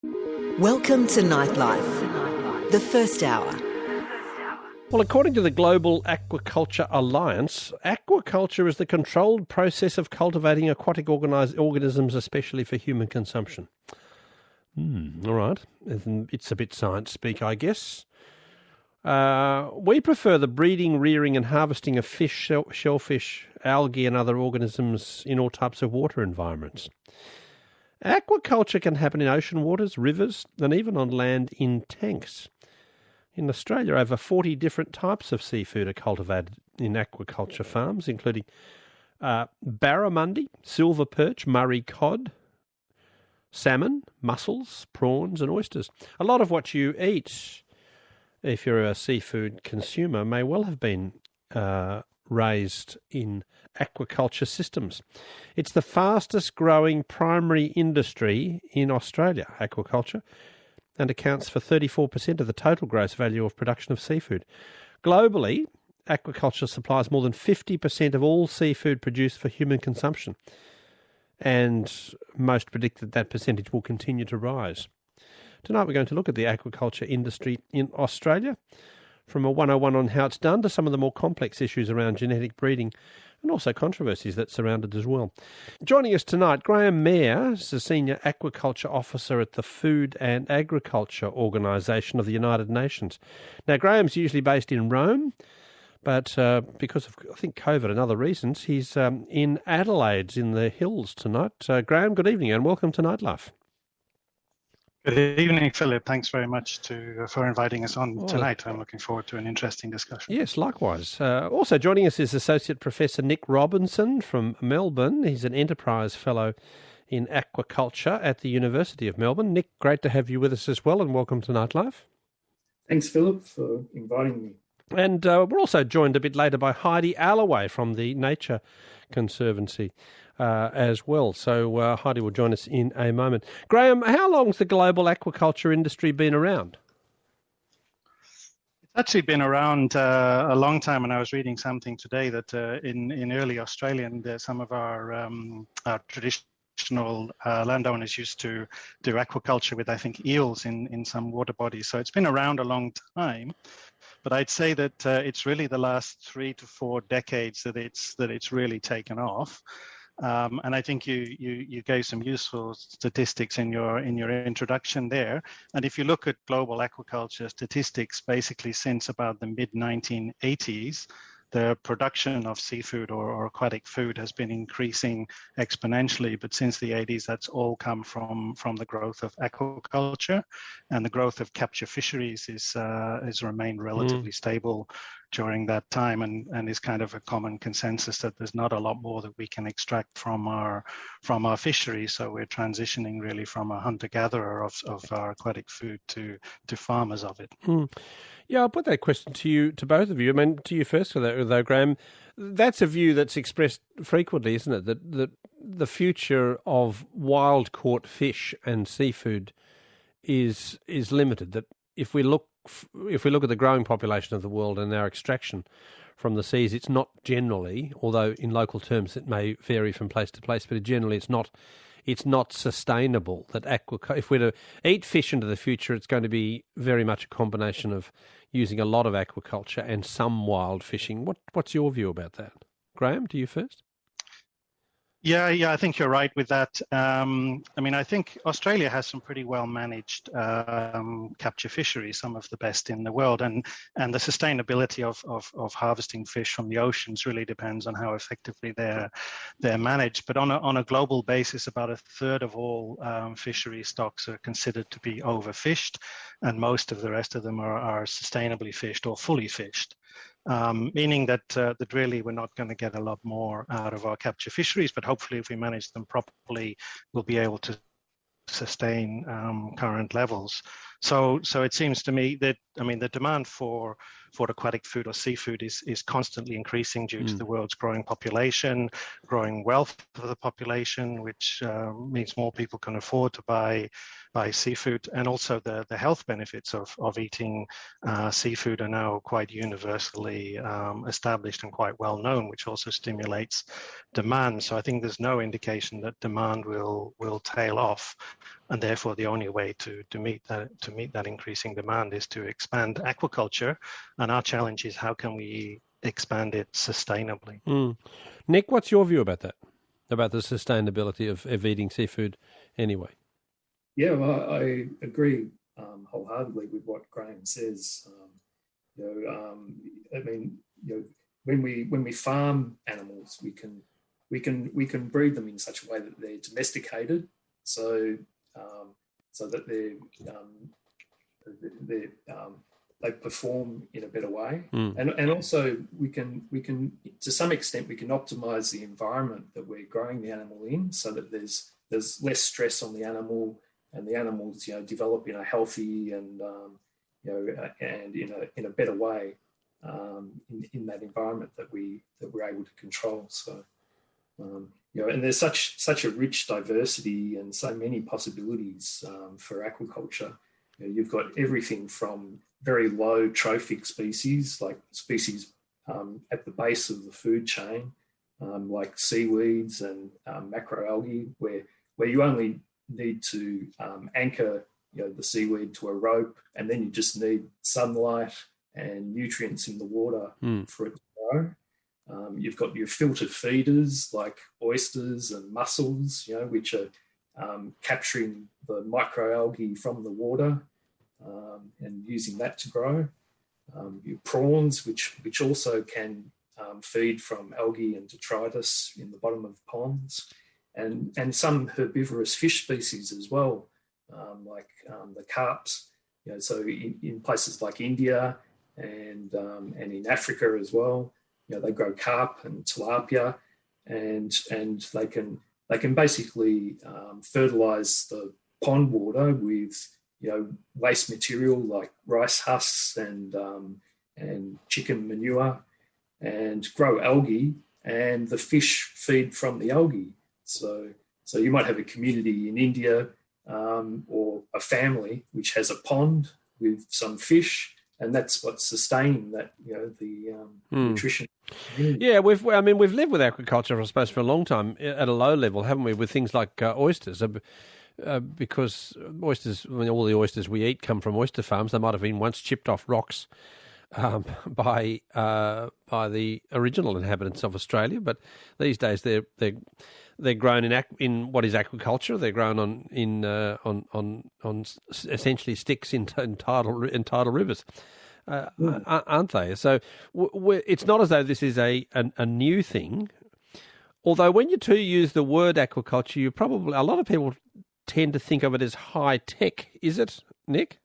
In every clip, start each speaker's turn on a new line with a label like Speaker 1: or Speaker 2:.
Speaker 1: Welcome to Nightlife, the first hour.
Speaker 2: Well, according to the Global Aquaculture Alliance, aquaculture is the controlled process of cultivating aquatic organisms, especially for human consumption. All right. It's a bit science speak, I guess. We prefer the breeding, rearing and harvesting of fish, shellfish, algae and other organisms in all types of water environments. Aquaculture can happen in ocean waters, rivers and even on land in tanks. In Australia, over 40 different types of seafood are cultivated in aquaculture farms, including barramundi, silver perch, Murray cod, salmon, mussels, prawns and oysters. A lot of what you eat, if you're a seafood consumer, may well have been raised in aquaculture systems. It's the fastest growing primary industry in Australia, aquaculture, and accounts for 34% of the total gross value of production of seafood. Globally, aquaculture supplies more than 50% of all seafood produced for human consumption, and most predict that percentage will continue to rise. Tonight we're going to look at the aquaculture industry in Australia, from a 101 on how it's done to some of the more complex issues around genetic breeding and also controversies that surround it as well. Joining us tonight, Graham Mair is the Senior Aquaculture Officer at the Food and Agriculture Organisation of the United Nations. Now, Graham's usually based in Rome, but because of, I think, COVID and other reasons, he's in Adelaide in the hills tonight. Graham, good evening and welcome to Nightlife.
Speaker 3: Good evening, Philip. Thanks very much for inviting us on tonight. I'm looking forward to an interesting discussion.
Speaker 2: Yes, likewise. Also joining us is Associate Professor Nick Robinson from Melbourne. He's an Enterprise Fellow in Aquaculture at the University of Melbourne. Nick, great to have you with us as well, and welcome to Nightlife.
Speaker 4: Thanks, Philip, for inviting me.
Speaker 2: And we're also joined a bit later by Heidi Allaway from the Nature Conservancy as well. So Heidi will join us in a moment. Graham, how long's the global aquaculture industry been around?
Speaker 3: It's actually been around a long time, and I was reading something today that in early Australian, some of our traditional landowners used to do aquaculture with, I think, eels in some water bodies. So it's been around a long time. But I'd say that it's really the last 3 to 4 decades that it's really taken off. And I think you gave some useful statistics in your introduction there. And if you look at global aquaculture statistics, basically since about the mid-1980s, the production of seafood or aquatic food has been increasing exponentially, but since the 80s, that's all come from the growth of aquaculture, and the growth of capture fisheries is remained relatively stable during that time, and is kind of a common consensus that there's not a lot more that we can extract from our fisheries. So we're transitioning really from a hunter-gatherer of our aquatic food to farmers of it.
Speaker 2: Yeah, I'll put that question to both of you. I mean, to you first, though, Graham. That's a view that's expressed frequently, isn't it? That the future of wild-caught fish and seafood is limited. That if we look at the growing population of the world and our extraction from the seas, it's not generally, although in local terms it may vary from place to place, but generally it's not sustainable. That if we're to eat fish into the future, it's going to be very much a combination of using a lot of aquaculture and some wild fishing. What's your view about that? Graham, to you first.
Speaker 3: Yeah, I think you're right with that. I mean, I think Australia has some pretty well managed capture fisheries, some of the best in the world, and the sustainability of harvesting fish from the oceans really depends on how effectively they're managed. But on a global basis, about a third of all fishery stocks are considered to be overfished, and most of the rest of them are sustainably fished or fully fished. Meaning that really we're not going to get a lot more out of our capture fisheries, but hopefully if we manage them properly, we'll be able to sustain current levels. So it seems to me that, I mean, the demand for aquatic food or seafood is constantly increasing due to the world's growing population, growing wealth of the population, which means more people can afford to buy by seafood, and also the health benefits of eating seafood are now quite universally established and quite well known, which also stimulates demand. So I think there's no indication that demand will tail off, and therefore the only way to meet that increasing demand is to expand aquaculture. And our challenge is, how can we expand it sustainably?
Speaker 2: Nick, what's your view about that? About the sustainability of eating seafood anyway?
Speaker 4: Yeah, well, I agree wholeheartedly with what Graham says. I mean, when we farm animals, we can breed them in such a way that they're domesticated, so that they perform in a better way, and also we can to some extent we can optimize the environment that we're growing the animal in, so that there's less stress on the animal, and the animals develop in a healthy and and in a better way in that environment that we're able to control. So and there's such a rich diversity and so many possibilities for aquaculture. You've got everything from very low trophic species, like species at the base of the food chain, like seaweeds and macroalgae, where you only need to anchor the seaweed to a rope, and then you just need sunlight and nutrients in the water for it to grow. You've got your filter feeders like oysters and mussels, which are capturing the microalgae from the water and using that to grow. Your prawns, which also can feed from algae and detritus in the bottom of ponds, and some herbivorous fish species as well, like the carps. So in places like India and in Africa as well, they grow carp and tilapia, and they can basically fertilize the pond water with waste material like rice husks and chicken manure, and grow algae, and the fish feed from the algae. So you might have a community in India or a family which has a pond with some fish, and that's what's sustaining that the nutrition.
Speaker 2: Yeah, we've lived with aquaculture, I suppose, for a long time at a low level, haven't we? With things like oysters. Because oysters, all the oysters we eat come from oyster farms. They might have been once chipped off rocks by the original inhabitants of Australia, but these days they're grown in what is aquaculture. They're grown on essentially sticks in tidal rivers, aren't they? So it's not as though this is a new thing. Although when you two use the word aquaculture, a lot of people tend to think of it as high tech. Is it, Nick?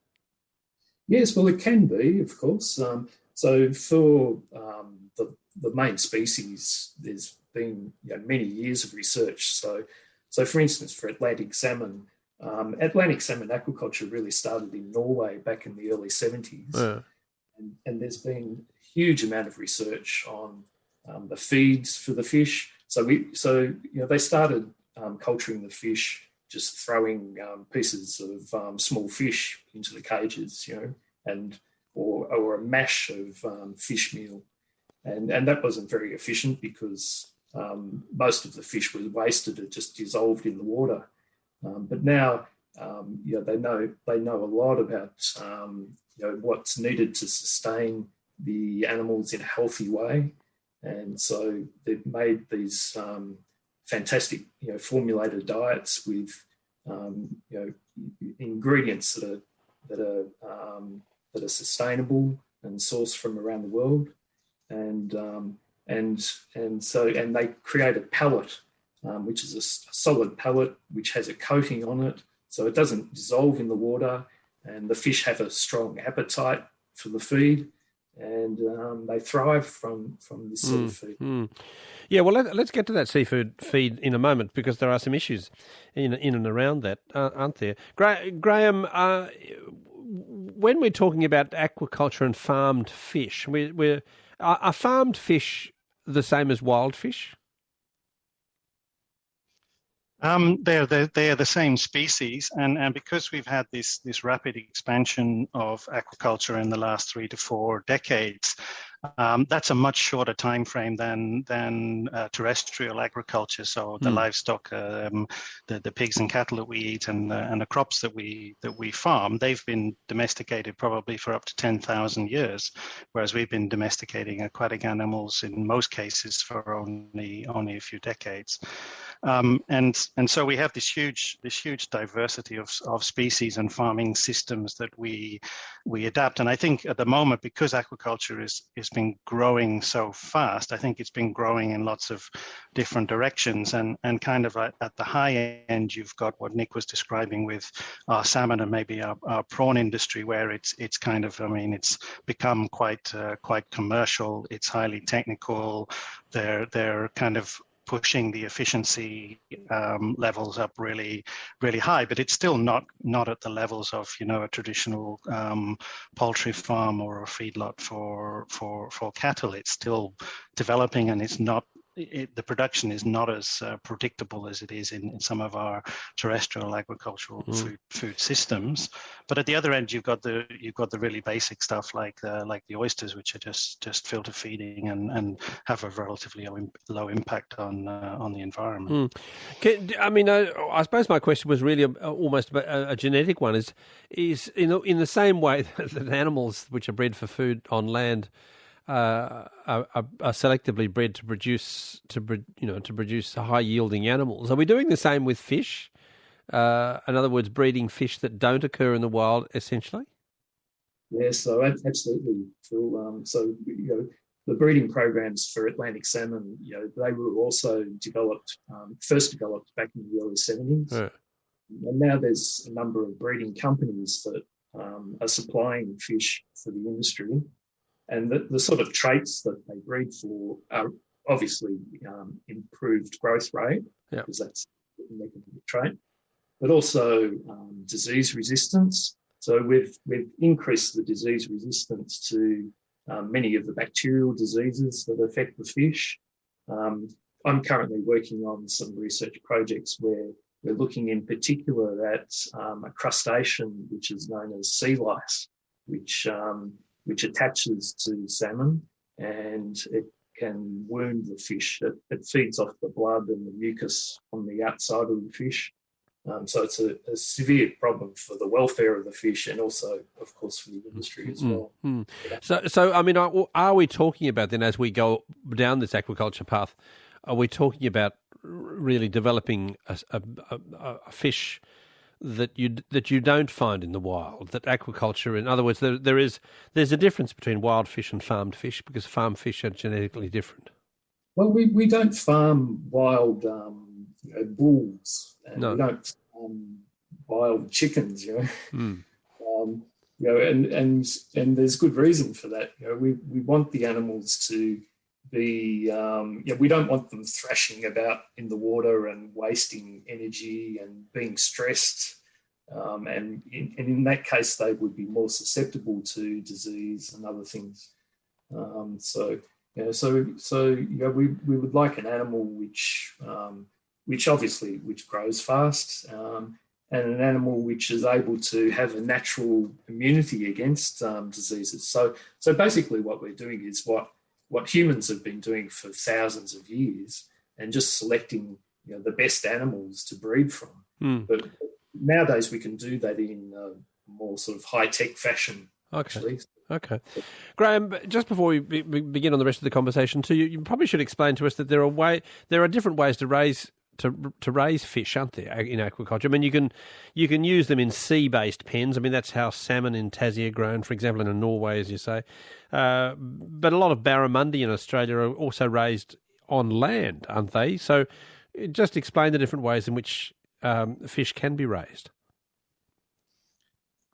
Speaker 4: Yes, well, it can be, of course. So for the main species, there's been many years of research. So for instance, for Atlantic salmon aquaculture really started in Norway back in the early 70s. Yeah. And there's been a huge amount of research on the feeds for the fish. So they started culturing the fish, just throwing pieces of small fish into the cages, or a mash of fish meal, and that wasn't very efficient because most of the fish was wasted; it just dissolved in the water. But now, they know a lot about what's needed to sustain the animals in a healthy way, and so they've made these fantastic, formulated diets with, ingredients that are sustainable and sourced from around the world, and they create a pellet, which is a solid pellet which has a coating on it, so it doesn't dissolve in the water, and the fish have a strong appetite for the feed. And they thrive from this sort of food.
Speaker 2: Yeah, well, let's get to that seafood feed in a moment, because there are some issues in and around that, aren't there? Graham, when we're talking about aquaculture and farmed fish, are farmed fish the same as wild fish?
Speaker 3: They're the same species, and because we've had this rapid expansion of aquaculture in the last 3 to 4 decades, that's a much shorter time frame than terrestrial agriculture. So the livestock, the pigs and cattle that we eat, and the crops that we farm, they've been domesticated probably for up to 10,000 years, whereas we've been domesticating aquatic animals in most cases for only a few decades. And so we have this huge diversity of species and farming systems that we adapt. And I think at the moment, because aquaculture is been growing so fast, I think it's been growing in lots of different directions. And kind of at the high end, you've got what Nick was describing with our salmon and maybe our prawn industry, where it's kind of, I mean, it's become quite commercial. It's highly technical. They're kind of pushing the efficiency levels up really high, but it's still not at the levels of a traditional poultry farm or a feedlot for cattle. It's still developing, and it's not. The production is not as predictable as it is in some of our terrestrial agricultural food systems. But at the other end, you've got the really basic stuff like the oysters, which are just filter feeding and have a relatively low impact on the environment.
Speaker 2: I suppose my question was really almost a genetic one. Is in the same way that animals which are bred for food on land are selectively bred to produce high yielding animals. Are we doing the same with fish? In other words, breeding fish that don't occur in the wild, essentially.
Speaker 4: Yeah, so absolutely, Phil. So the breeding programs for Atlantic salmon, they were also first developed back in the early 70s, and now there's a number of breeding companies that are supplying fish for the industry. And the sort of traits that they breed for are obviously improved growth rate, because that's a mechanistic trait, but also disease resistance. So we've increased the disease resistance to many of the bacterial diseases that affect the fish. I'm currently working on some research projects where we're looking in particular at a crustacean which is known as sea lice, which attaches to salmon, and it can wound the fish. It feeds off the blood and the mucus on the outside of the fish. So it's a severe problem for the welfare of the fish, and also, of course, for the industry as well.
Speaker 2: So I mean, are we talking about then, as we go down this aquaculture path, are we talking about really developing a fish that you don't find in the wild, that aquaculture, in other words, there's a difference between wild fish and farmed fish, because farmed fish are genetically different?
Speaker 4: Well, we don't farm wild bulls, and we don't farm wild chickens, and there's good reason for that. We want the animals to be, we don't want them thrashing about in the water and wasting energy and being stressed. And in that case, they would be more susceptible to disease and other things. So we would like an animal which grows fast, and an animal which is able to have a natural immunity against diseases. So basically, what we're doing is what humans have been doing for thousands of years, and just selecting the best animals to breed from. But nowadays we can do that in a more sort of high-tech fashion. Actually.
Speaker 2: Okay. Graham, just before we begin on the rest of the conversation too, you probably should explain to us that there are different ways to raise fish, aren't there, in aquaculture? I mean, you can use them in sea-based pens. I mean, that's how salmon in Tassie are grown, for example, in Norway, as you say. But a lot of barramundi in Australia are also raised on land, aren't they? So just explain the different ways in which fish can be raised.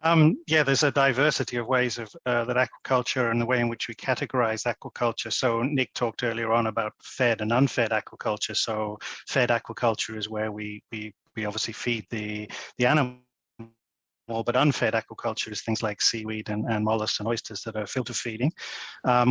Speaker 3: There's a diversity of ways of that aquaculture and the way in which we categorize aquaculture. So Nick talked earlier on about fed and unfed aquaculture. So fed aquaculture is where we obviously feed the animals but unfed aquaculture is things like seaweed and mollusks and oysters that are filter feeding.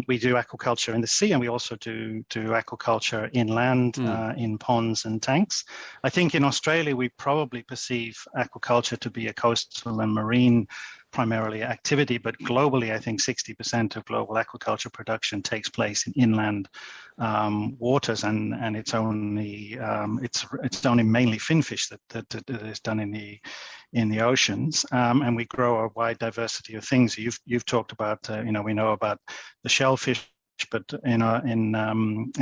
Speaker 3: We do aquaculture in the sea, and we also do aquaculture inland in ponds and tanks. I think in Australia, we probably perceive aquaculture to be a coastal and marine primarily activity, but globally, I think 60% of global aquaculture production takes place in inland waters, and it's only mainly finfish that is done in the oceans, and we grow a wide diversity of things. You've talked about we know about the shellfish. But in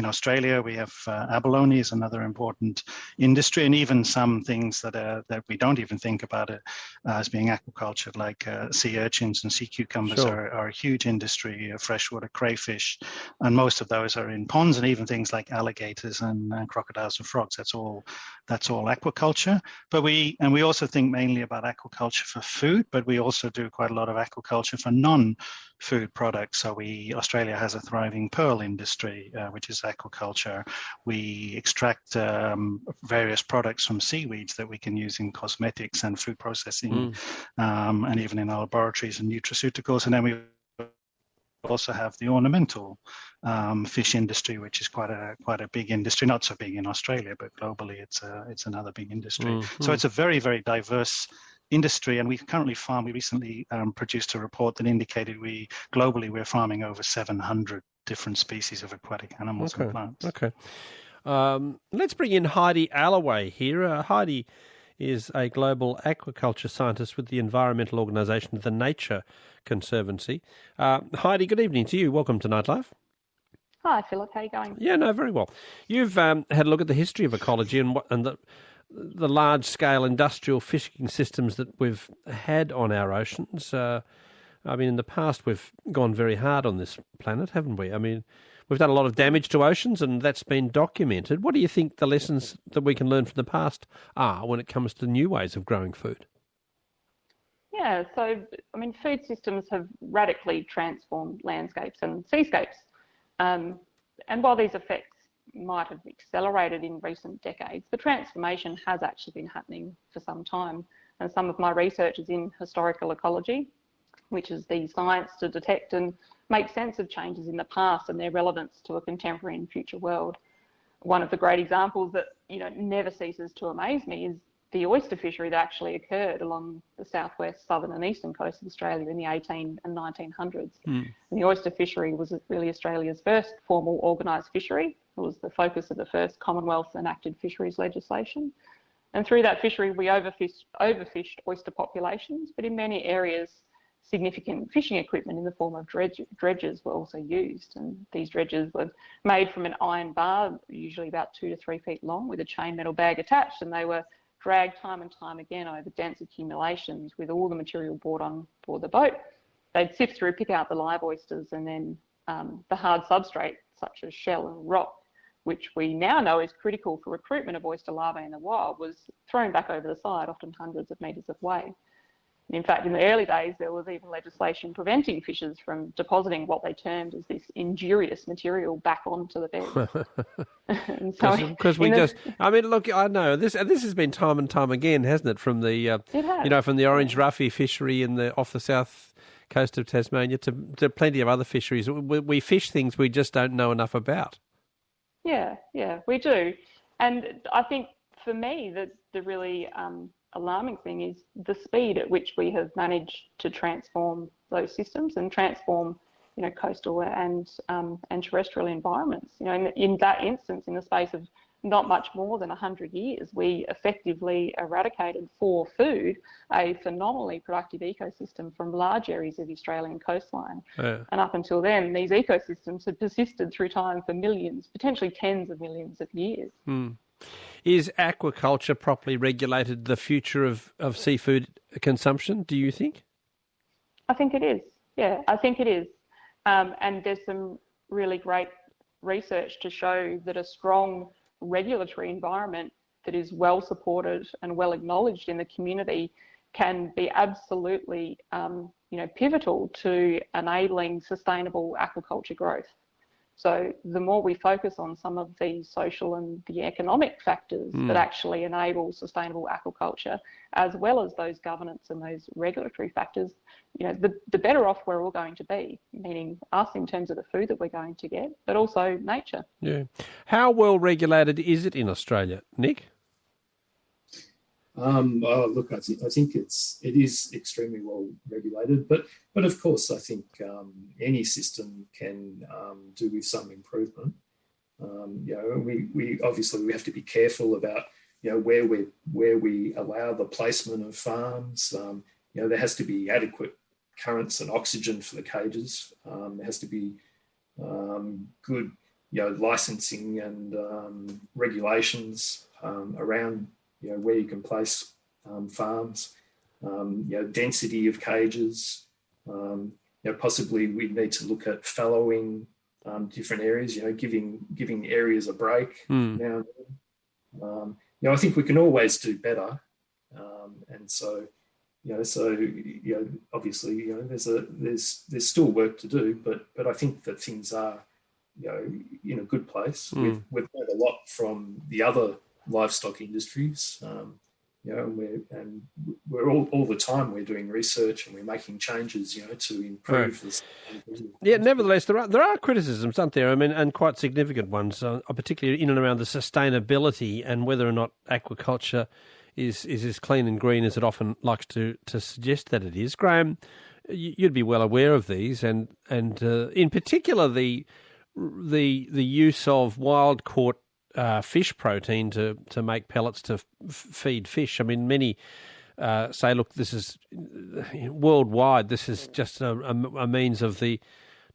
Speaker 3: Australia, we have abalone is another important industry, and even some things that we don't even think about it as being aquaculture, like sea urchins and sea cucumbers are a huge industry. Freshwater crayfish, and most of those are in ponds, and even things like alligators and crocodiles and frogs. That's all aquaculture. But we also think mainly about aquaculture for food, but we also do quite a lot of aquaculture for non-food products. So Australia has a thriving pearl industry, which is aquaculture. We extract various products from seaweeds that we can use in cosmetics and food processing, and even in our laboratories and nutraceuticals. And then we also have the ornamental fish industry, which is quite a big industry. Not so big in Australia, but globally, it's another big industry. So it's a very, very diverse industry, and we recently produced a report that indicated globally we're farming over 700 different species of aquatic animals and plants.
Speaker 2: Okay. Let's bring in Heidi Allaway here. Heidi is a global aquaculture scientist with the environmental organisation The Nature Conservancy. Heidi, good evening to you. Welcome to Nightlife.
Speaker 5: Hi, Philip. How are you going?
Speaker 2: Yeah, no, very well. You've had a look at the history of ecology and the large-scale industrial fishing systems that we've had on our oceans. In the past, we've gone very hard on this planet, haven't we? We've done a lot of damage to oceans, and that's been documented. What do you think the lessons that we can learn from the past are when it comes to new ways of growing food?
Speaker 5: Yeah, so, food systems have radically transformed landscapes and seascapes. And while these effects might have accelerated in recent decades, the transformation has actually been happening for some time. And some of my research is in historical ecology, which is the science to detect and make sense of changes in the past and their relevance to a contemporary and future world. One of the great examples that never ceases to amaze me is the oyster fishery that actually occurred along the southwest, southern and eastern coast of Australia in the 18 and 1900s. And the oyster fishery was really Australia's first formal organised fishery. It was the focus of the first Commonwealth enacted fisheries legislation. And through that fishery, we overfished oyster populations, but in many areas, significant fishing equipment in the form of dredges were also used. And these dredges were made from an iron bar, usually about 2 to 3 feet long, with a chain metal bag attached, and they were dragged time and time again over dense accumulations with all the material brought on board the boat. They'd sift through, pick out the live oysters, and then the hard substrate, such as shell and rock, which we now know is critical for recruitment of oyster larvae in the wild, was thrown back over the side, often hundreds of metres away. In fact, in the early days, there was even legislation preventing fishers from depositing what they termed as this injurious material back onto the bed.
Speaker 2: Because look, I know this has been time and time again, hasn't it? From the from the orange roughy fishery off the south coast of Tasmania to plenty of other fisheries. We fish things we just don't know enough about.
Speaker 5: Yeah, we do, and I think for me the really alarming thing is the speed at which we have managed to transform those systems and transform, coastal and terrestrial environments. In that instance, in the space of not much more than 100 years, we effectively eradicated for food a phenomenally productive ecosystem from large areas of the Australian coastline. Yeah. And up until then, these ecosystems had persisted through time for millions, potentially tens of millions of years.
Speaker 2: Is aquaculture properly regulated the future of seafood consumption, do you think?
Speaker 5: I think it is. Yeah, I think it is. And there's some really great research to show that a strong regulatory environment that is well supported and well acknowledged in the community can be absolutely, pivotal to enabling sustainable aquaculture growth. So the more we focus on some of the social and the economic factors that actually enable sustainable aquaculture, as well as those governance and those regulatory factors, the better off we're all going to be, meaning us in terms of the food that we're going to get, but also nature.
Speaker 2: Yeah. How well regulated is it in Australia, Nick?
Speaker 4: Look, I think it is extremely well regulated, but of course, I think any system can do with some improvement. We obviously we have to be careful about where we allow the placement of farms. There has to be adequate currents and oxygen for the cages. There has to be good licensing and regulations around where you can place farms, density of cages. Possibly we need to look at fallowing different areas. Giving areas a break now and then. I think we can always do better, and so obviously there's still work to do, but I think that things are in a good place. We've learned a lot from the other livestock industries, and we're all the time we're doing research and we're making changes, to improve this.
Speaker 2: Yeah, nevertheless, there are criticisms, aren't there? I mean, and quite significant ones, particularly in and around the sustainability and whether or not aquaculture is as clean and green as it often likes to suggest that it is. Graham, you'd be well aware of these, and in particular the use of wild caught fish protein to make pellets to feed fish. I mean, many say, look, this is worldwide. This is just a means of the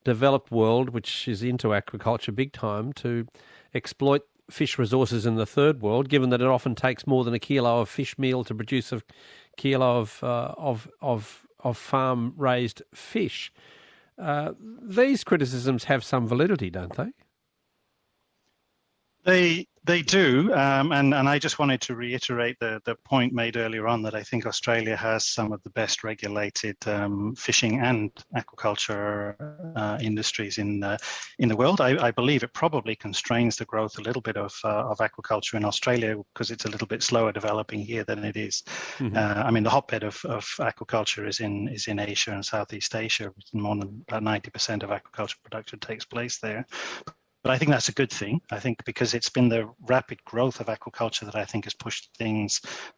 Speaker 2: developed world, which is into aquaculture big time, to exploit fish resources in the third world, given that it often takes more than a kilo of fish meal to produce a kilo of farm raised fish. These criticisms have some validity, don't they?
Speaker 3: They do, and I just wanted to reiterate the point made earlier on that I think Australia has some of the best regulated fishing and aquaculture industries in the world. I believe it probably constrains the growth a little bit of aquaculture in Australia because it's a little bit slower developing here than it is. I mean, the hotbed of aquaculture is in Asia and Southeast Asia. More than about 90% of aquaculture production takes place there. But I think that's a good thing. I think because it's been the rapid growth of aquaculture that I think has pushed the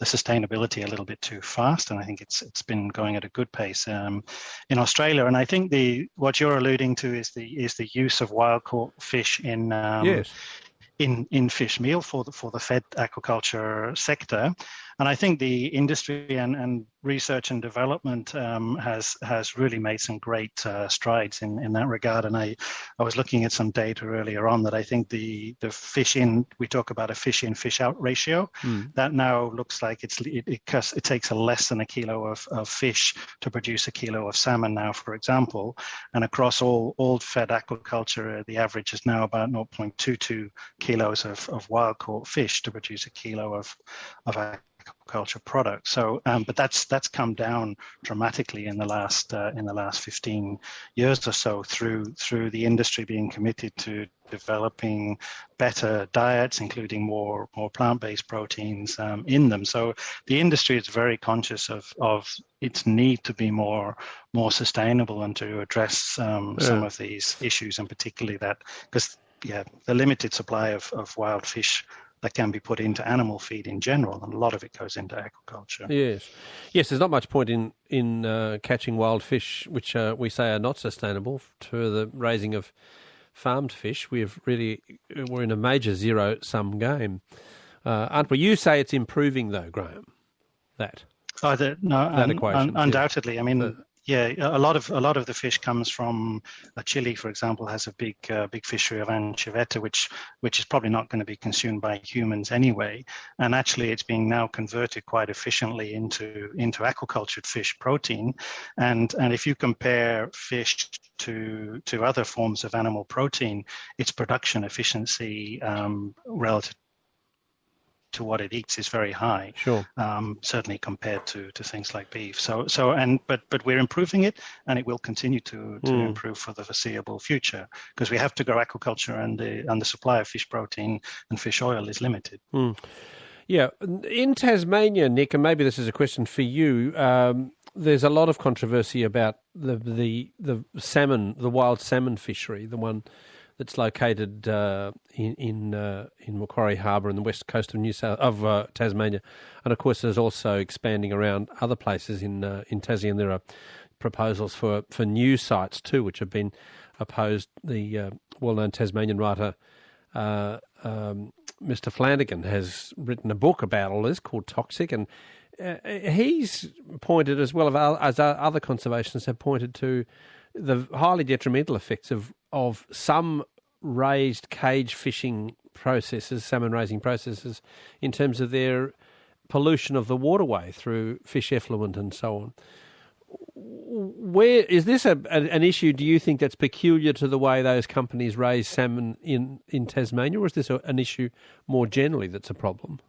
Speaker 3: sustainability a little bit too fast, and I think it's been going at a good pace in Australia. And I think what you're alluding to is the use of wild caught fish in fish meal for the fed aquaculture sector. And I think the industry and research and development has really made some great strides in that regard. And I was looking at some data earlier on that I think the fish in, we talk about a fish in, fish out ratio, that now looks like it takes less than a kilo of fish to produce a kilo of salmon now, for example. And across all fed aquaculture, the average is now about 0.22 kilos of wild caught fish to produce a kilo of aquaculture product. So, but that's come down dramatically in the last 15 years or so through the industry being committed to developing better diets, including more plant-based proteins in them. So the industry is very conscious of its need to be more sustainable and to address some of these issues, and particularly that because the limited supply of wild fish that can be put into animal feed in general, and a lot of it goes into aquaculture. Yes.
Speaker 2: There's not much point in catching wild fish, which we say are not sustainable, to the raising of farmed fish. We're in a major zero-sum game, aren't we? You say it's improving, though, Graham. That equation.
Speaker 3: Undoubtedly. I mean. Yeah, a lot of the fish comes from Chile, for example, has a big fishery of anchoveta, which is probably not going to be consumed by humans anyway. And actually, it's being now converted quite efficiently into aquacultured fish protein. And if you compare fish to other forms of animal protein, its production efficiency relative to what it eats is very high.
Speaker 2: Sure.
Speaker 3: Certainly compared to things like beef. But we're improving it, and it will continue to improve for the foreseeable future, because we have to grow aquaculture, and the supply of fish protein and fish oil is limited.
Speaker 2: Yeah, in Tasmania, Nick, and maybe this is a question for you. There's a lot of controversy about the salmon, the wild salmon fishery, the one that's located in Macquarie Harbour in the west coast of Tasmania, and of course there's also expanding around other places in Tassie, and there are proposals for new sites too, which have been opposed. The well-known Tasmanian writer Mr. Flanagan has written a book about all this called Toxic, and he's pointed, as well as other conservationists have pointed to, the highly detrimental effects of some raised cage fishing processes, salmon raising processes, in terms of their pollution of the waterway through fish effluent and so on. Where is this an issue, do you think, that's peculiar to the way those companies raise salmon in Tasmania, or is this an issue more generally that's a problem?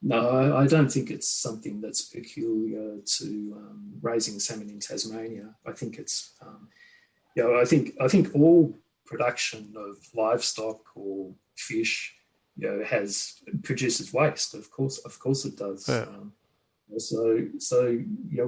Speaker 4: No, I don't think it's something that's peculiar to raising salmon in Tasmania. I think it's, I think all production of livestock or fish, produces waste. Of course it does.
Speaker 2: Yeah.
Speaker 4: So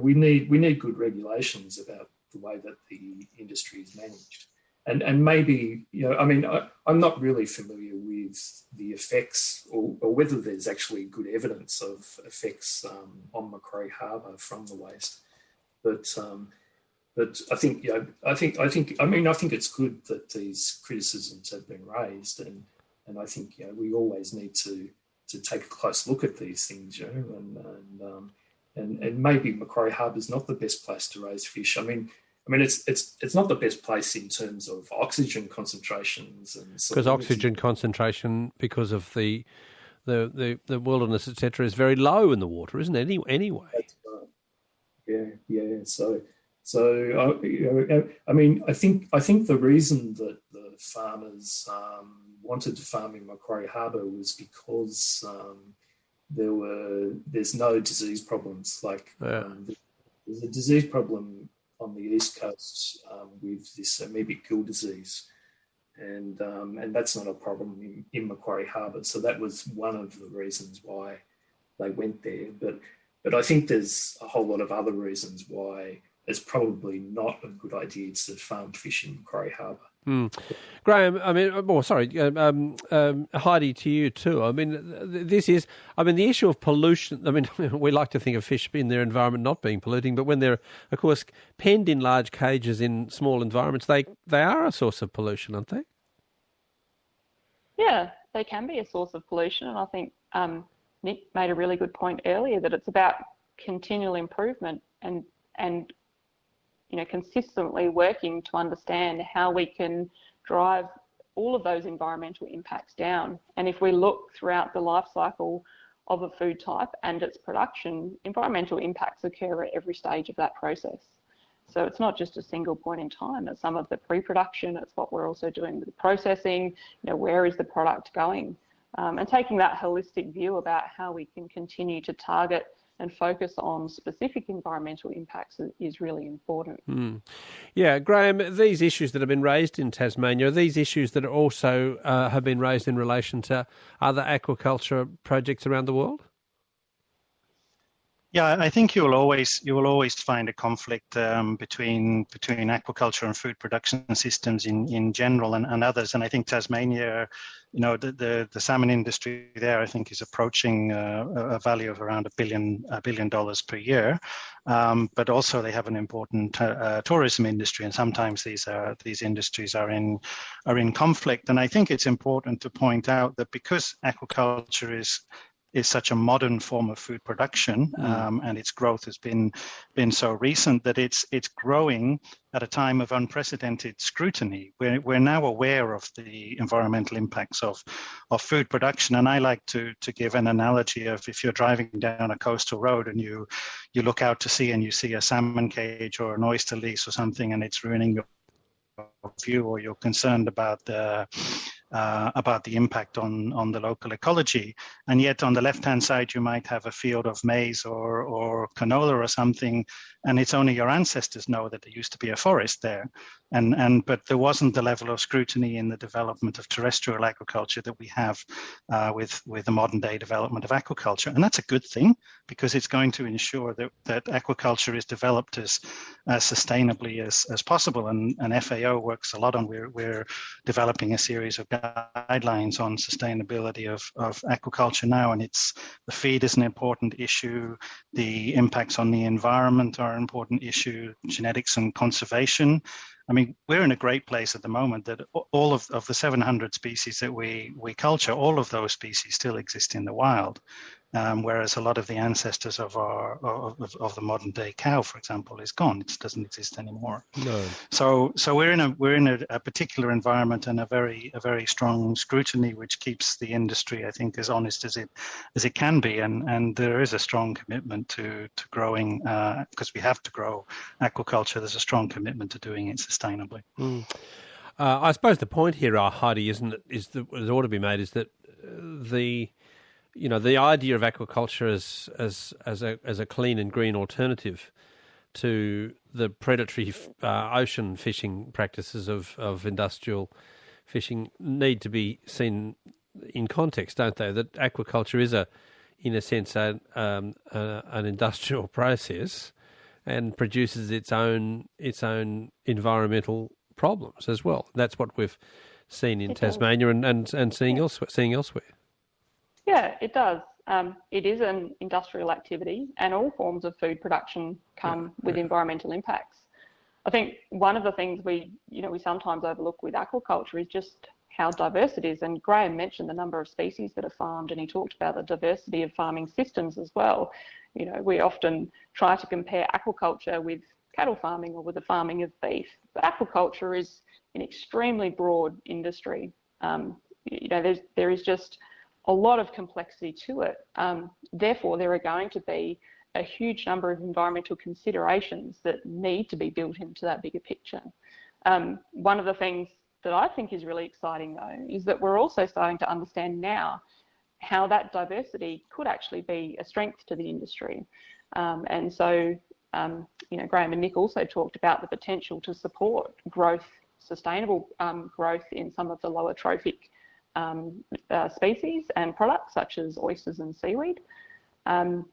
Speaker 4: we need good regulations about the way that the industry is managed, and maybe I'm not really familiar with the effects or whether there's actually good evidence of effects on Macquarie Harbour from the waste, but I think it's good that these criticisms have been raised, and I think we always need to take a close look at these things, and maybe Macquarie Harbour is not the best place to raise fish. I mean, it's not the best place in terms of oxygen concentrations, and
Speaker 2: because oxygen concentration, because of the wilderness, etc., is very low in the water, isn't it? Anyway.
Speaker 4: That's right. Yeah. So I think the reason that the farmers wanted to farm in Macquarie Harbour was because there's no disease problems. There's a disease problem on the east coast with this amoebic gill disease, and that's not a problem in Macquarie Harbour. So that was one of the reasons why they went there. But I think there's a whole lot of other reasons why it's probably not a good idea to farm fish in Macquarie Harbour.
Speaker 2: Graham, Heidi, to you too. The issue of pollution. We like to think of fish in their environment not being polluting, but when they're, of course, penned in large cages in small environments, they are a source of pollution, aren't they?
Speaker 5: Yeah, they can be a source of pollution, and I think Nick made a really good point earlier that it's about continual improvement and consistently working to understand how we can drive all of those environmental impacts down. And if we look throughout the life cycle of a food type and its production, environmental impacts occur at every stage of that process. So it's not just a single point in time. It's some of the pre-production. It's what we're also doing with the processing. Where is the product going? And taking that holistic view about how we can continue to target and focus on specific environmental impacts is really important.
Speaker 2: Yeah, Graham, these issues that have been raised in Tasmania, are these issues that are also have been raised in relation to other aquaculture projects around the world?
Speaker 3: Yeah, I think you will always find a conflict between aquaculture and food production systems in general and others. And I think Tasmania, the salmon industry there, I think, is approaching a value of around $1 billion per year. But also they have an important tourism industry, and sometimes these industries are in conflict. And I think it's important to point out that because aquaculture is such a modern form of food production, and its growth has been so recent that it's growing at a time of unprecedented scrutiny. We're now aware of the environmental impacts of food production, and I like to give an analogy of if you're driving down a coastal road and you look out to sea and you see a salmon cage or an oyster lease or something, and it's ruining your view, or you're concerned about the about the impact on the local ecology. And yet on the left-hand side, you might have a field of maize or canola or something, and it's only your ancestors know that there used to be a forest there. But there wasn't the level of scrutiny in the development of terrestrial agriculture that we have with the modern day development of aquaculture. And that's a good thing, because it's going to ensure that aquaculture is developed as sustainably as possible. And FAO works a lot on, we're developing a series of guidelines on sustainability of aquaculture now, and the feed is an important issue, the impacts on the environment are an important issue, genetics and conservation. I mean, we're in a great place at the moment that all of the 700 species that we culture, all of those species still exist in the wild. Whereas a lot of the ancestors of the modern day cow, for example, is gone. It doesn't exist anymore.
Speaker 2: No.
Speaker 3: So we're in a particular environment and a very strong scrutiny, which keeps the industry, I think, as honest as it can be. And there is a strong commitment to growing, because we have to grow aquaculture. There's a strong commitment to doing it sustainably.
Speaker 2: I suppose the point here, Heidi, that ought to be made is that the idea of aquaculture as a clean and green alternative to the predatory ocean fishing practices of industrial fishing need to be seen in context, don't they? That aquaculture is in a sense, an industrial process and produces its own environmental problems as well. That's what we've seen in Tasmania and seeing elsewhere.
Speaker 5: Yeah, it does. It is an industrial activity, and all forms of food production come with environmental impacts. I think one of the things we sometimes overlook with aquaculture is just how diverse it is. And Graham mentioned the number of species that are farmed, and he talked about the diversity of farming systems as well. We often try to compare aquaculture with cattle farming or with the farming of beef, but aquaculture is an extremely broad industry. There is just a lot of complexity to it. Therefore, there are going to be a huge number of environmental considerations that need to be built into that bigger picture. One of the things that I think is really exciting, though, is that we're also starting to understand now how that diversity could actually be a strength to the industry. And so, Graham and Nick also talked about the potential to support growth, sustainable growth in some of the lower trophic species and products such as oysters and seaweed. And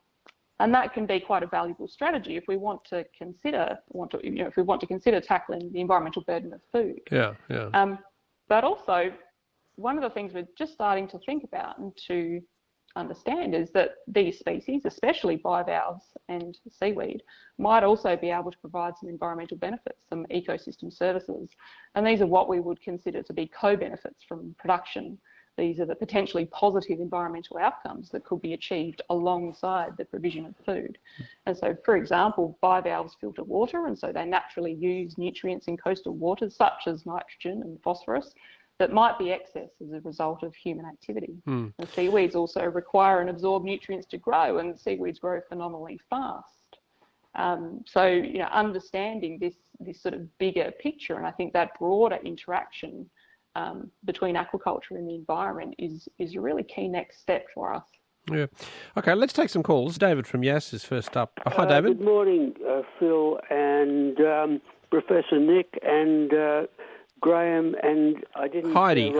Speaker 5: that can be quite a valuable strategy if we want to consider tackling the environmental burden of food.
Speaker 2: Yeah.
Speaker 5: But also, one of the things we're just starting to think about and to understand is that these species, especially bivalves and seaweed, might also be able to provide some environmental benefits, some ecosystem services. And these are what we would consider to be co-benefits from production. These are the potentially positive environmental outcomes that could be achieved alongside the provision of food. And so, for example, bivalves filter water, and so they naturally use nutrients in coastal waters such as nitrogen and phosphorus that might be excess as a result of human activity. And seaweeds also require and absorb nutrients to grow, and seaweeds grow phenomenally fast. So, understanding this sort of bigger picture, and I think that broader interaction between aquaculture and the environment is a really key next step for us.
Speaker 2: Yeah. Okay, let's take some calls. David from Yass is first up. Hi, David.
Speaker 6: Good morning, Phil and Professor Nick and Graham, and I didn't
Speaker 2: Heidi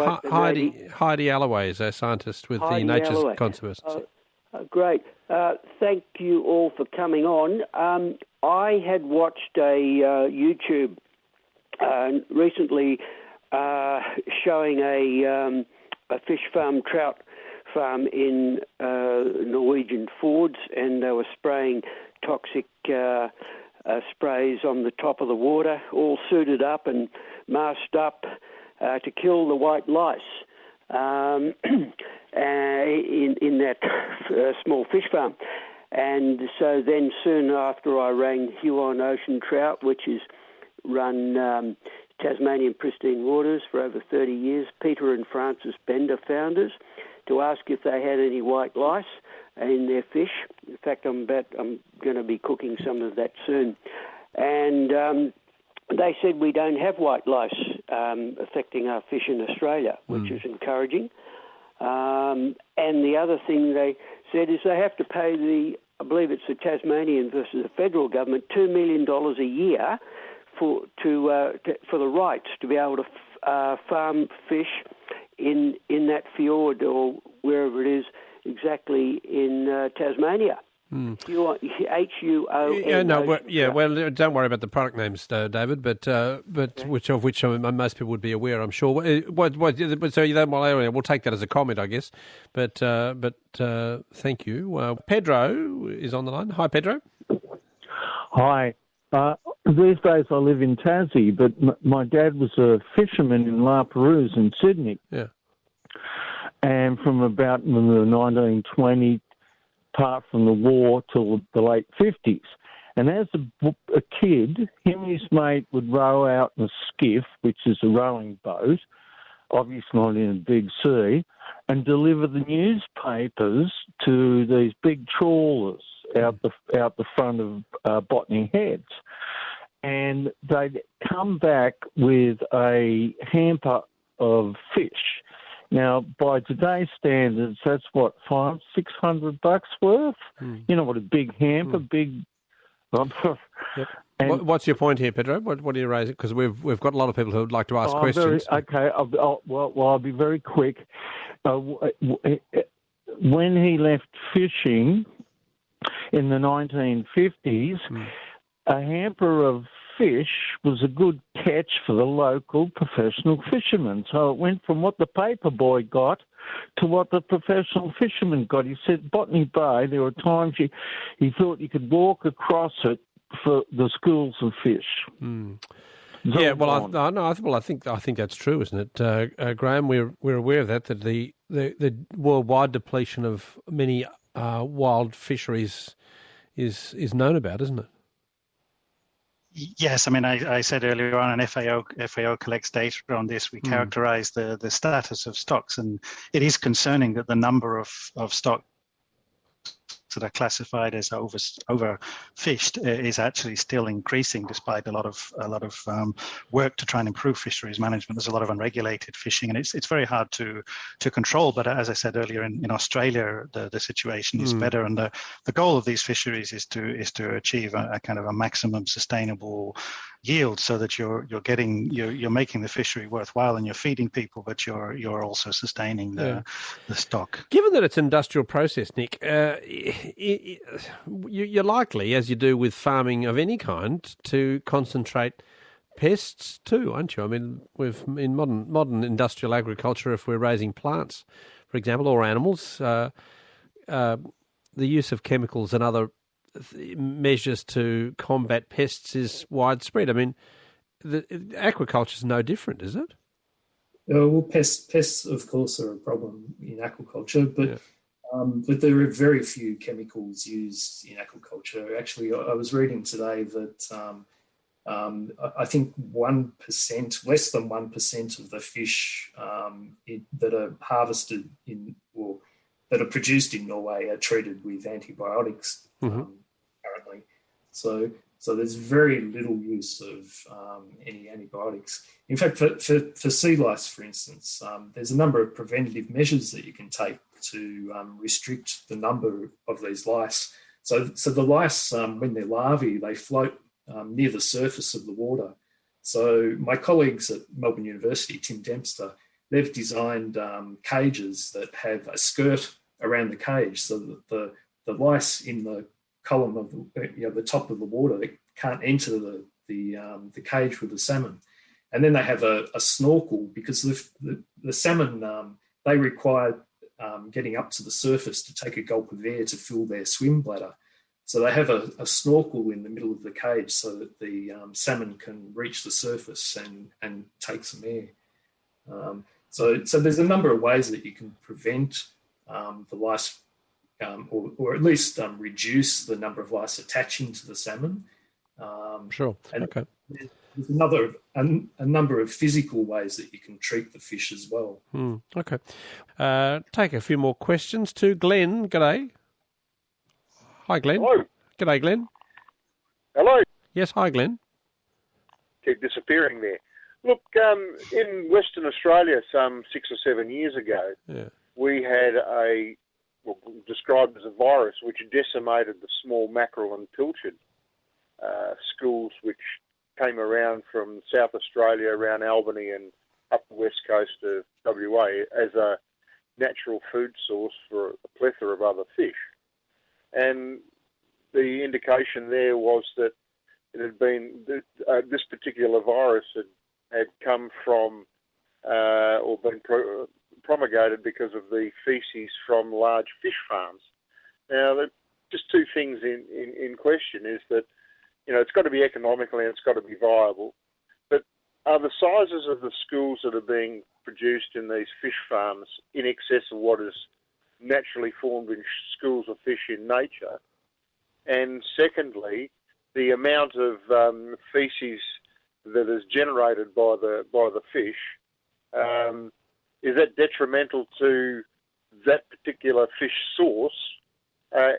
Speaker 2: Alloway is our scientist with the Nature's Conservancy.
Speaker 6: Great. Thank you all for coming on. I had watched a YouTube recently showing a fish farm, trout farm in Norwegian Fords, and they were spraying toxic sprays on the top of the water, all suited up and masked up to kill the white lice in that small fish farm. And so then soon after, I rang Huon Ocean Trout, which is run Tasmanian Pristine Waters for over 30 years, Peter and Francis Bender founders, to ask if they had any white lice in their fish. In fact, I'm going to be cooking some of that soon. And they said we don't have white lice affecting our fish in Australia, which is encouraging. And the other thing they said is they have to pay I believe it's the Tasmanian versus the federal government, $2 million a year for the rights to be able to farm fish in that fjord or wherever it is exactly in Tasmania.
Speaker 2: H-U-O-N. Well, don't worry about the product names, David, but which most people would be aware, I'm sure. So you don't we'll take that as a comment, I guess. But thank you. Pedro is on the line. Hi, Pedro.
Speaker 7: Hi. These days I live in Tassie, but my dad was a fisherman in La Perouse in Sydney.
Speaker 2: Yeah. And
Speaker 7: from about the 1920s, apart from the war, till the late 50s. And as a kid, him and his mate would row out in a skiff, which is a rowing boat, obviously not in a big sea, and deliver the newspapers to these big trawlers out the front of Botany Heads. And they'd come back with a hamper of fish. Now, by today's standards, that's what, $500-600 worth? You know what a big hamper, big.
Speaker 2: Yep. What's your point here, Pedro? What are you raising? Because we've got a lot of people who would like to ask questions.
Speaker 7: I'll be very quick. When he left fishing in the 1950s, a hamper of fish was a good catch for the local professional fishermen. So it went from what the paper boy got to what the professional fisherman got. He said Botany Bay, there were times he thought you could walk across it for the schools of fish.
Speaker 2: Yeah, I think that's true, isn't it, Graham? We're aware of that the worldwide depletion of many wild fisheries is known about, isn't it?
Speaker 3: Yes, I mean, I said earlier on, and FAO collects data on this. We characterize the status of stocks, and it is concerning that the number of stocks that are classified as overfished is actually still increasing, despite a lot of work to try and improve fisheries management. There's a lot of unregulated fishing, and it's very hard to control. But as I said earlier, in Australia, the situation is better, and the goal of these fisheries is to achieve a kind of a maximum sustainable yield, so that you're making the fishery worthwhile, and you're feeding people, but you're also sustaining the stock.
Speaker 2: Given that it's an industrial process, Nick, you're likely, as you do with farming of any kind, to concentrate pests too, aren't you? I mean, in modern industrial agriculture, if we're raising plants, for example, or animals, the use of chemicals and other measures to combat pests is widespread. I mean, aquaculture is no different, is it?
Speaker 4: Well, pests, of course, are a problem in aquaculture, but there are very few chemicals used in aquaculture. Actually, I was reading today that I think 1%, less than 1% of the fish that are harvested that are produced in Norway are treated with antibiotics currently. So there's very little use of any antibiotics. In fact, for sea lice, for instance, there's a number of preventative measures that you can take to restrict the number of these lice. So the lice, when they're larvae, they float near the surface of the water. So my colleagues at Melbourne University, Tim Dempster, they've designed cages that have a skirt around the cage, so that the lice in the column of the top of the water, they can't enter the cage with the salmon. And then they have a snorkel, because the salmon, they require getting up to the surface to take a gulp of air to fill their swim bladder. So they have a snorkel in the middle of the cage so that the salmon can reach the surface and take some air. So there's a number of ways that you can prevent the lice, or at least reduce the number of lice attaching to the salmon.
Speaker 2: Sure.
Speaker 4: And
Speaker 2: okay.
Speaker 4: There's a number of physical ways that you can treat the fish as well.
Speaker 2: Okay. Take a few more questions to Glenn. G'day. Hi, Glenn.
Speaker 8: Hello.
Speaker 2: G'day, Glenn.
Speaker 8: Hello.
Speaker 2: Yes, hi, Glenn.
Speaker 8: Keep disappearing there. Look, in Western Australia some 6 or 7 years ago, we had described as a virus which decimated the small mackerel and pilchard schools which came around from South Australia, around Albany and up the west coast of WA as a natural food source for a plethora of other fish. And the indication there was that it had been, this particular virus had come from or been promulgated because of the feces from large fish farms. Now, just two things in question is that, it's got to be economical and it's got to be viable. But are the sizes of the schools that are being produced in these fish farms in excess of what is naturally formed in schools of fish in nature? And secondly, the amount of feces that is generated by the fish, is that detrimental to that particular fish source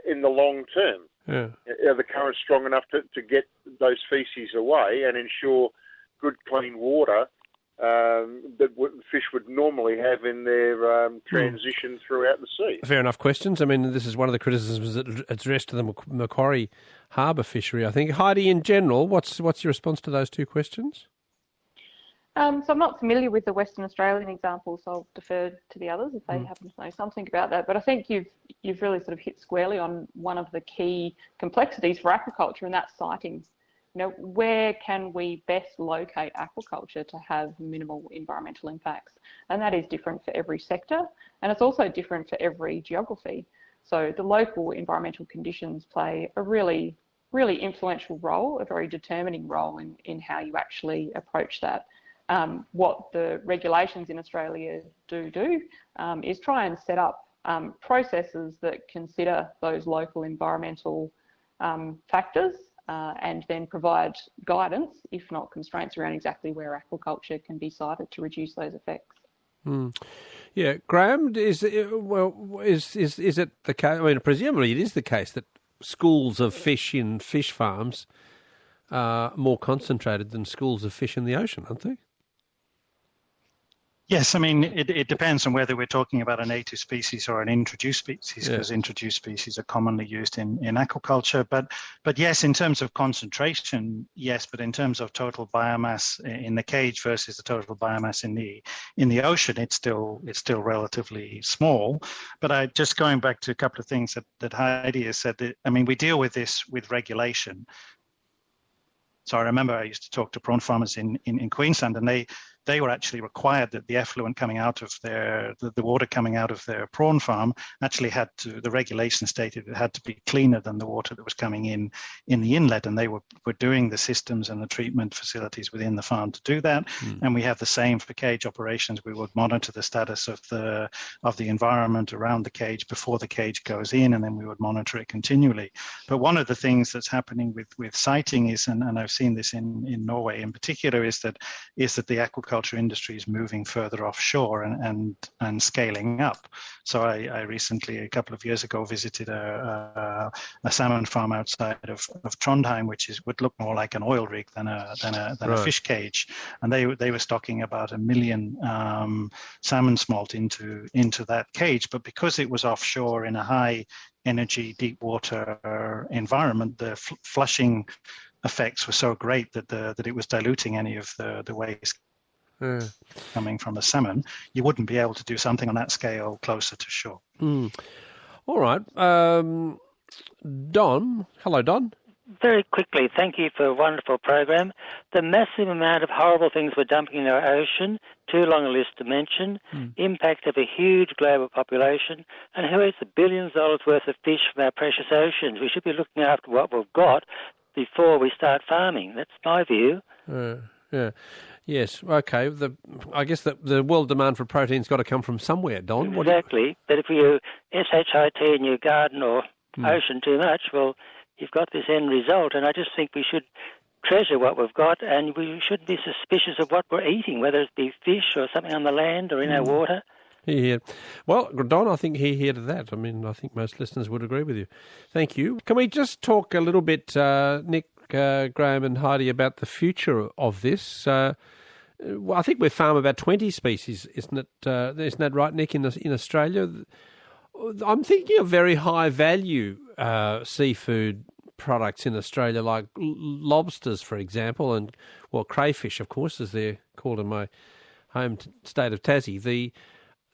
Speaker 8: in the long term? Yeah. Are the currents strong enough to get those feces away and ensure good, clean water that fish would normally have in their transition throughout the sea?
Speaker 2: Fair enough questions. I mean, this is one of the criticisms that addressed to the Macquarie Harbour fishery, I think. Heidi, in general, what's your response to those two questions?
Speaker 5: So I'm not familiar with the Western Australian example, so I'll defer to the others if they happen to know something about that. But I think you've really sort of hit squarely on one of the key complexities for aquaculture, and that's siting. Where can we best locate aquaculture to have minimal environmental impacts? And that is different for every sector, and it's also different for every geography. So the local environmental conditions play a really, really influential role, a very determining role in how you actually approach that. What the regulations in Australia do is try and set up processes that consider those local environmental factors and then provide guidance, if not constraints, around exactly where aquaculture can be sited to reduce those effects.
Speaker 2: Yeah, Graham, is it the case? I mean, presumably it is the case that schools of fish in fish farms are more concentrated than schools of fish in the ocean, aren't they?
Speaker 3: Yes, I mean, it depends on whether we're talking about a native species or an introduced species, because introduced species are commonly used in aquaculture. But yes, in terms of concentration, yes, but in terms of total biomass in the cage versus the total biomass in the ocean, it's still relatively small. But just going back to a couple of things that Heidi has said, I mean, we deal with this with regulation. So I remember I used to talk to prawn farmers in Queensland, and they were actually required that the effluent coming out of the water coming out of their prawn farm actually the regulation stated it had to be cleaner than the water that was coming in the inlet, and they were doing the systems and the treatment facilities within the farm to do that. And we have the same for cage operations. We would monitor the status of the environment around the cage before the cage goes in, and then we would monitor it continually. But one of the things that's happening with siting is, and I've seen this in Norway in particular, is that the aquaculture industry is moving further offshore and scaling up. So I recently, a couple of years ago, visited a salmon farm outside of Trondheim, which would look more like an oil rig than a fish cage, and they were stocking about 1 million salmon smolt into that cage. But because it was offshore in a high energy deep water environment, the flushing effects were so great that it was diluting any of the waste coming from the salmon. You wouldn't be able to do something on that scale closer to shore.
Speaker 2: All right. Don. Hello, Don.
Speaker 9: Very quickly, thank you for a wonderful program. The massive amount of horrible things we're dumping in our ocean, too long a list to mention, impact of a huge global population, and who eats the billions of dollars worth of fish from our precious oceans? We should be looking after what we've got before we start farming. That's my view.
Speaker 2: Yeah. Yes, okay. I guess the world demand for protein's got to come from somewhere, Don.
Speaker 9: Exactly. But if you SHIT in your garden or ocean too much, well, you've got this end result. And I just think we should treasure what we've got, and we shouldn't be suspicious of what we're eating, whether it be fish or something on the land or in our water.
Speaker 2: Yeah. Well, Don, I think here to that. I mean, I think most listeners would agree with you. Thank you. Can we just talk a little bit, Nick, Graham and Heidi, about the future of this? Well, I think we farm about 20 species, isn't it? Isn't that right, Nick? In Australia, I'm thinking of very high value seafood products in Australia, like lobsters, for example, and crayfish, of course, as they're called in my home state of Tassie.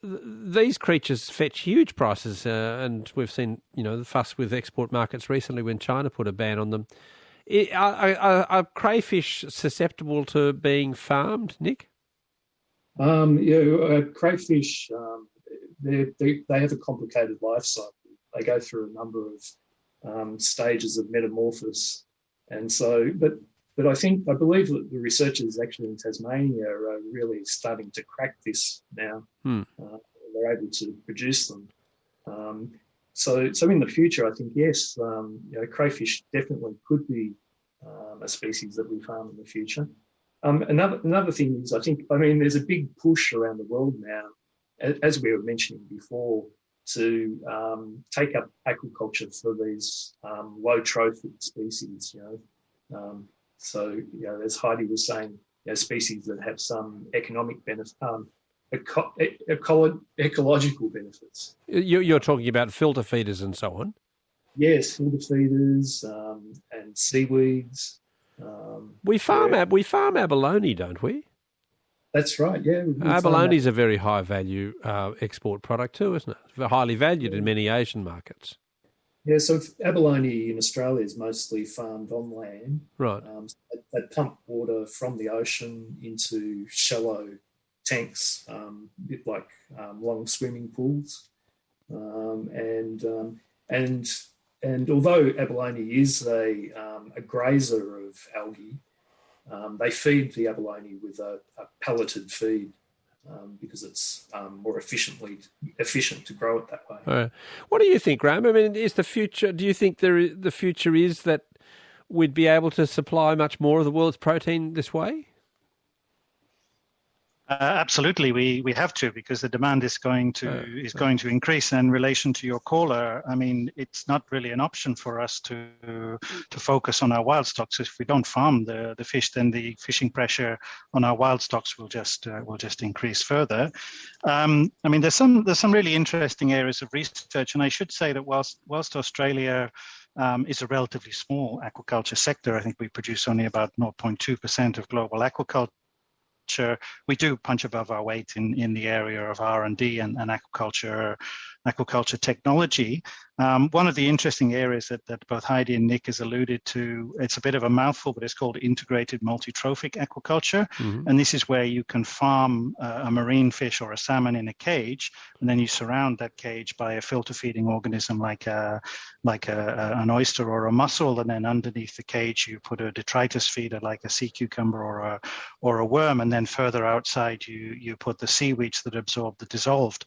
Speaker 2: These creatures fetch huge prices, and we've seen the fuss with export markets recently when China put a ban on them. Are crayfish susceptible to being farmed, Nick?
Speaker 4: Crayfish, they have a complicated life cycle. They go through a number of stages of metamorphosis, and so, but I believe that the researchers actually in Tasmania are really starting to crack this now. They're able to produce them. So in the future, I think, yes, crayfish definitely could be a species that we farm in the future. Another thing is, there's a big push around the world now, as we were mentioning before, to take up aquaculture for these low trophic species. As Heidi was saying, species that have some economic benefit. Ecological benefits.
Speaker 2: You're talking about filter feeders and so on?
Speaker 4: Yes, filter feeders and seaweeds.
Speaker 2: We farm abalone, don't we?
Speaker 4: That's right, yeah.
Speaker 2: Abalone is a very high value export product too, isn't it? It's highly valued in many Asian markets.
Speaker 4: Yeah, so abalone in Australia is mostly farmed on land.
Speaker 2: Right.
Speaker 4: They pump water from the ocean into shallow tanks, a bit like long swimming pools, and although abalone is a grazer of algae, they feed the abalone with a pelleted feed because it's more efficient to grow it that way.
Speaker 2: What do you think, Graham? I mean, is the future? Do you think the future is that we'd be able to supply much more of the world's protein this way?
Speaker 3: Absolutely, we have to, because the demand is going to increase. And in relation to your caller, I mean, it's not really an option for us to focus on our wild stocks. If we don't farm the fish, then the fishing pressure on our wild stocks will just increase further. I mean, there's some really interesting areas of research, and I should say that whilst Australia is a relatively small aquaculture sector, I think we produce only about 0.2% of global aquaculture. We do punch above our weight in the area of R&D and aquaculture technology. One of the interesting areas that both Heidi and Nick has alluded to, it's a bit of a mouthful, but it's called integrated multi-trophic aquaculture. Mm-hmm. And this is where you can farm a marine fish or a salmon in a cage, and then you surround that cage by a filter feeding organism like an oyster or a mussel, and then underneath the cage you put a detritus feeder like a sea cucumber or a worm, and then further outside you put the seaweeds that absorb the dissolved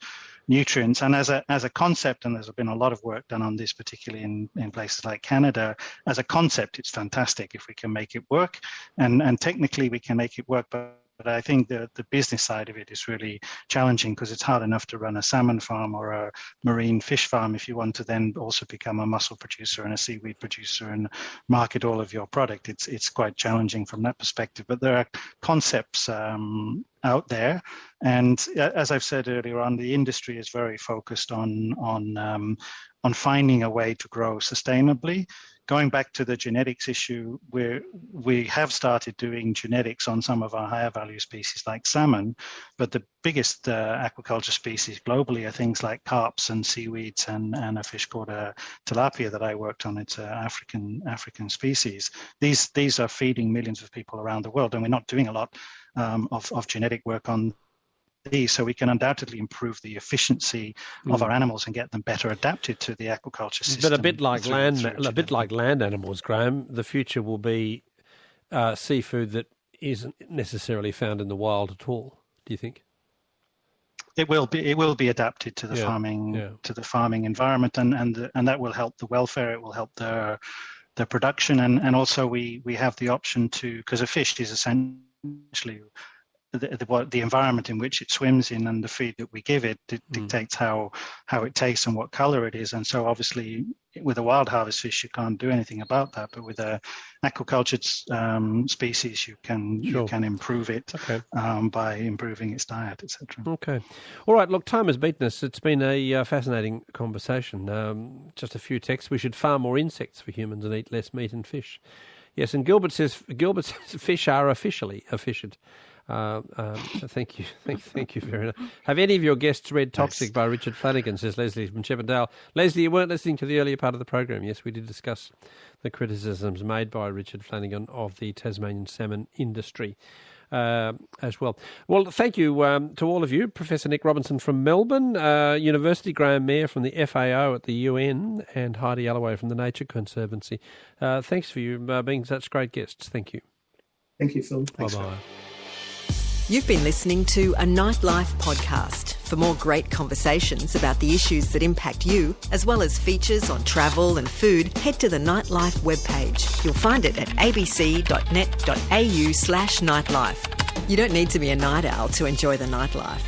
Speaker 3: nutrients. And as a concept, and there's been a lot of work done on this, particularly in places like Canada, as a concept, it's fantastic if we can make it work, and technically we can make it work, but I think the business side of it is really challenging, because it's hard enough to run a salmon farm or a marine fish farm if you want to then also become a mussel producer and a seaweed producer and market all of your product. It's quite challenging from that perspective, but there are concepts out there, and as I've said earlier on, the industry is very focused on finding a way to grow sustainably. Going back to the genetics issue, we have started doing genetics on some of our higher value species like salmon, but the biggest aquaculture species globally are things like carps and seaweeds and a fish called a tilapia that I worked on. It's an African species. These are feeding millions of people around the world, and we're not doing a lot of genetic work on these, so we can undoubtedly improve the efficiency of our animals and get them better adapted to the aquaculture system.
Speaker 2: But a bit like land animals, Graham, the future will be seafood that isn't necessarily found in the wild at all. Do you think?
Speaker 3: It will be adapted to the farming environment, and that will help the welfare. It will help the production, and also we have the option to, because a fish is essentially the environment in which it swims in and the feed that we give it dictates how it tastes and what color it is. And so obviously with a wild harvest fish, you can't do anything about that. But with a aquacultured species, you can improve it by improving its diet, etc.
Speaker 2: Okay. All right. Look, time has beaten us. It's been a fascinating conversation. Just a few texts. We should farm more insects for humans and eat less meat and fish. Yes, and Gilbert says fish are officially efficient. So thank you very much. Have any of your guests read Toxic by Richard Flanagan, says Leslie from Chippendale. Leslie, you weren't listening to the earlier part of the program. Yes, we did discuss the criticisms made by Richard Flanagan of the Tasmanian salmon industry as well. Well, thank you to all of you. Professor Nick Robinson from Melbourne, University, Graham Mayer from the FAO at the UN, and Heidi Alloway from the Nature Conservancy. Thanks for you being such great guests. Thank you.
Speaker 4: Thank you, Phil.
Speaker 2: Bye-bye.
Speaker 1: You've been listening to a Nightlife podcast. For more great conversations about the issues that impact you, as well as features on travel and food, head to the Nightlife webpage. You'll find it at abc.net.au/nightlife. You don't need to be a night owl to enjoy the nightlife.